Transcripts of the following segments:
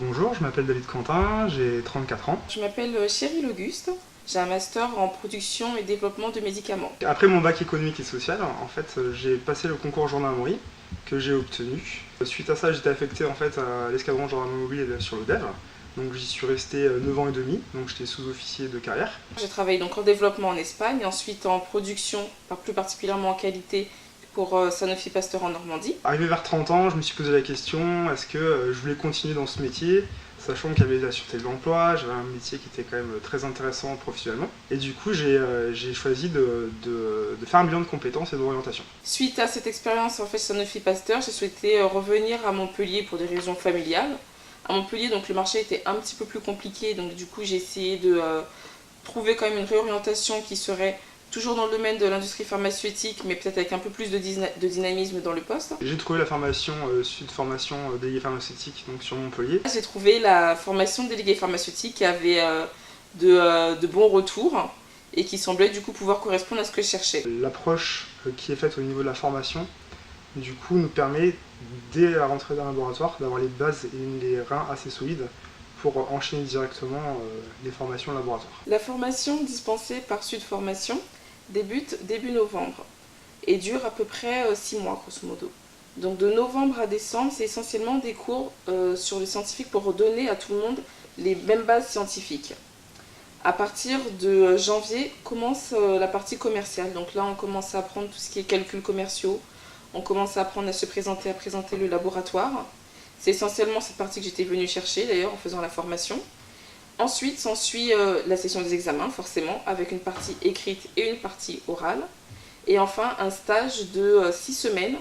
Bonjour, je m'appelle David Quentin, j'ai 34 ans. Je m'appelle Cheryl Auguste, j'ai un master en production et développement de médicaments. Après mon bac économique et social, en fait, j'ai passé le concours gendarmerie que j'ai obtenu. Suite à ça, j'étais affecté en fait à l'escadron gendarmerie mobile sur l'Odève. Donc j'y suis resté 9 ans et demi, donc j'étais sous-officier de carrière. J'ai travaillé donc en développement en Espagne, ensuite en production, plus particulièrement en qualité pour Sanofi Pasteur en Normandie. Arrivé vers 30 ans, je me suis posé la question, est-ce que je voulais continuer dans ce métier, sachant qu'il y avait la sûreté de l'emploi, j'avais un métier qui était quand même très intéressant professionnellement. Et du coup, j'ai choisi de faire un bilan de compétences et d'orientation. Suite à cette expérience en fait Sanofi Pasteur, j'ai souhaité revenir à Montpellier pour des raisons familiales. À Montpellier, donc le marché était un petit peu plus compliqué, donc du coup j'ai essayé de trouver quand même une réorientation qui serait toujours dans le domaine de l'industrie pharmaceutique, mais peut-être avec un peu plus de dynamisme dans le poste. J'ai trouvé la formation Sud Formation délégué pharmaceutique donc sur Montpellier. J'ai trouvé la formation délégué pharmaceutique qui avait de bons retours et qui semblait du coup pouvoir correspondre à ce que je cherchais. L'approche qui est faite au niveau de la formation, du coup, nous permet, dès la rentrée d'un laboratoire, d'avoir les bases et les reins assez solides pour enchaîner directement les formations laboratoire. La formation dispensée par Sud Formation débute début novembre et dure à peu près 6 mois, grosso modo. Donc de novembre à décembre, c'est essentiellement des cours sur le scientifique pour redonner à tout le monde les mêmes bases scientifiques. À partir de janvier commence la partie commerciale. Donc là, on commence à apprendre tout ce qui est calculs commerciaux. On commence à apprendre à se présenter, à présenter le laboratoire. C'est essentiellement cette partie que j'étais venue chercher d'ailleurs en faisant la formation. Ensuite s'ensuit la session des examens, forcément, avec une partie écrite et une partie orale. Et enfin, un stage de 6 semaines.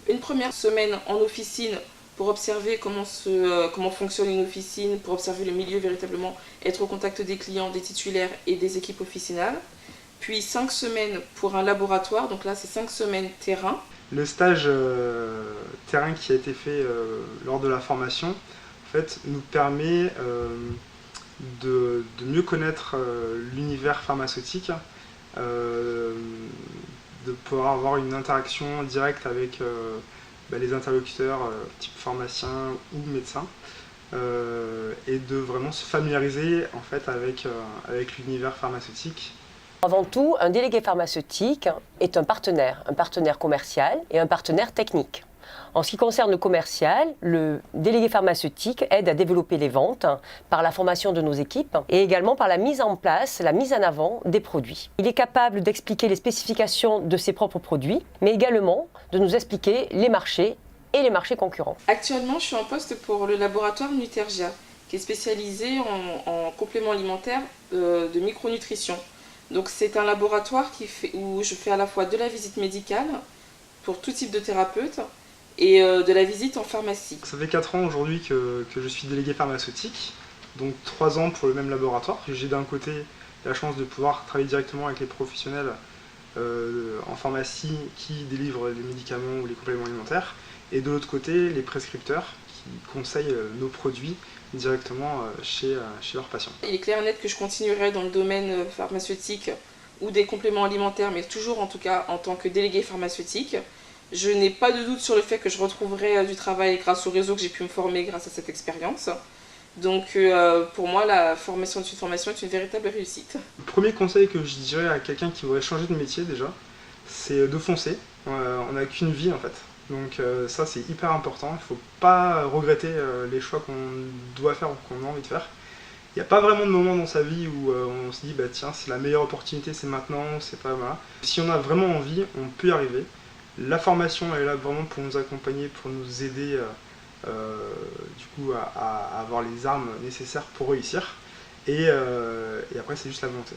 Une première semaine en officine pour observer comment fonctionne une officine, pour observer le milieu véritablement, être au contact des clients, des titulaires et des équipes officinales. Puis 5 semaines pour un laboratoire, donc là c'est 5 semaines terrain. Le stage terrain qui a été fait lors de la formation en fait, nous permet de mieux connaître l'univers pharmaceutique, de pouvoir avoir une interaction directe avec les interlocuteurs type pharmacien ou médecin, et de vraiment se familiariser en fait, avec l'univers pharmaceutique. Avant tout, un délégué pharmaceutique est un partenaire commercial et un partenaire technique. En ce qui concerne le commercial, le délégué pharmaceutique aide à développer les ventes par la formation de nos équipes et également par la mise en place, la mise en avant des produits. Il est capable d'expliquer les spécifications de ses propres produits, mais également de nous expliquer les marchés et les marchés concurrents. Actuellement, je suis en poste pour le laboratoire Nutergia, qui est spécialisé en compléments alimentaires de micronutrition. Donc c'est un laboratoire où je fais à la fois de la visite médicale pour tout type de thérapeute et de la visite en pharmacie. Ça fait 4 ans aujourd'hui que je suis délégué pharmaceutique, donc 3 ans pour le même laboratoire. J'ai d'un côté la chance de pouvoir travailler directement avec les professionnels en pharmacie qui délivrent les médicaments ou les compléments alimentaires, et de l'autre côté les prescripteurs qui conseillent nos produits directement chez leurs patients. Il est clair et net que je continuerai dans le domaine pharmaceutique ou des compléments alimentaires, mais toujours en tout cas en tant que délégué pharmaceutique. Je n'ai pas de doute sur le fait que je retrouverai du travail grâce au réseau que j'ai pu me former grâce à cette expérience. Donc pour moi, la formation de Sud Formation est une véritable réussite. Le premier conseil que je dirais à quelqu'un qui voudrait changer de métier déjà, c'est de foncer. On n'a qu'une vie en fait. Donc ça c'est hyper important, il ne faut pas regretter les choix qu'on doit faire ou qu'on a envie de faire. Il n'y a pas vraiment de moment dans sa vie où on se dit bah tiens c'est la meilleure opportunité, c'est maintenant, c'est pas voilà. Si on a vraiment envie, on peut y arriver. La formation elle est là vraiment pour nous accompagner, pour nous aider du coup à avoir les armes nécessaires pour réussir. Et après c'est juste la volonté.